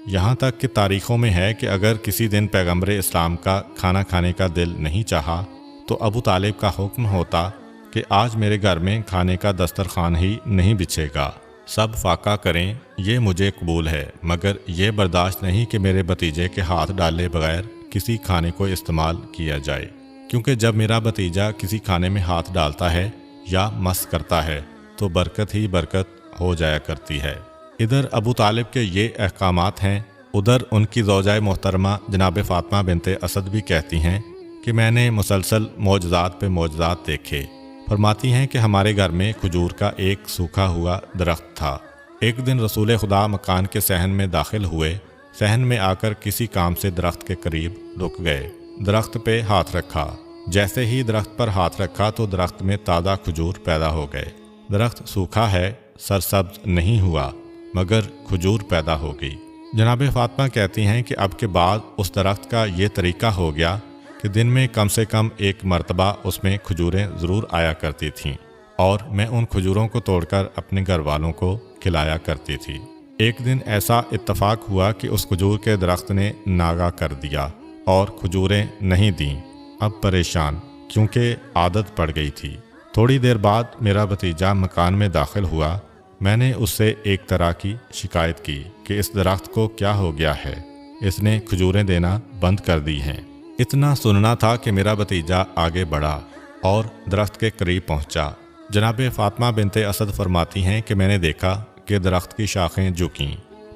یہاں تک کہ تاریخوں میں ہے کہ اگر کسی دن پیغمبر اسلام کا کھانا کھانے کا دل نہیں چاہا تو ابو طالب کا حکم ہوتا کہ آج میرے گھر میں کھانے کا دسترخوان ہی نہیں بچھے گا، سب فاقہ کریں، یہ مجھے قبول ہے، مگر یہ برداشت نہیں کہ میرے بھتیجے کے ہاتھ ڈالے بغیر کسی کھانے کو استعمال کیا جائے، کیونکہ جب میرا بھتیجا کسی کھانے میں ہاتھ ڈالتا ہے یا مس کرتا ہے تو برکت ہی برکت ہو جایا کرتی ہے۔ ادھر ابو طالب کے یہ احکامات ہیں، ادھر ان کی زوجہ محترمہ جناب فاطمہ بنت اسد بھی کہتی ہیں کہ میں نے مسلسل معجزات پہ معجزات دیکھے۔ فرماتی ہیں کہ ہمارے گھر میں کھجور کا ایک سوکھا ہوا درخت تھا۔ ایک دن رسول خدا مکان کے صحن میں داخل ہوئے، صحن میں آ کر کسی کام سے درخت کے قریب رک گئے، درخت پہ ہاتھ رکھا۔ جیسے ہی درخت پر ہاتھ رکھا تو درخت میں تازہ کھجور پیدا ہو گئے۔ درخت سوکھا ہے، سرسبز نہیں ہوا، مگر کھجور پیدا ہو گئی۔ جناب فاطمہ کہتی ہیں کہ اب کے بعد اس درخت کا یہ طریقہ ہو گیا کہ دن میں کم سے کم ایک مرتبہ اس میں کھجوریں ضرور آیا کرتی تھیں، اور میں ان کھجوروں کو توڑ کر اپنے گھر والوں کو کھلایا کرتی تھی۔ ایک دن ایسا اتفاق ہوا کہ اس کھجور کے درخت نے ناغہ کر دیا اور کھجوریں نہیں دیں۔ اب پریشان، کیونکہ عادت پڑ گئی تھی۔ تھوڑی دیر بعد میرا بھتیجا مکان میں داخل ہوا۔ میں نے اس سے ایک طرح کی شکایت کی کہ اس درخت کو کیا ہو گیا ہے، اس نے کھجوریں دینا بند کر دی ہیں۔ اتنا سننا تھا کہ میرا بھتیجا آگے بڑھا اور درخت کے قریب پہنچا۔ جناب فاطمہ بنت اسد فرماتی ہیں کہ میں نے دیکھا کہ درخت کی شاخیں جھکیں،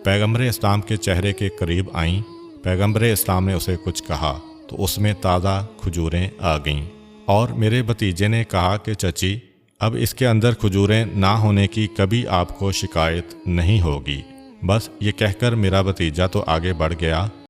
پیغمبر اسلام کے چہرے کے قریب آئیں۔ پیغمبر اسلام نے اسے کچھ کہا تو اس میں تازہ کھجوریں آ گئیں، اور میرے بھتیجے نے کہا کہ چچی، اب اس کے اندر کھجوریں نہ ہونے کی کبھی آپ کو شکایت نہیں ہوگی۔ بس یہ کہہ کر میرا بھتیجا تو آگے بڑھ گیا،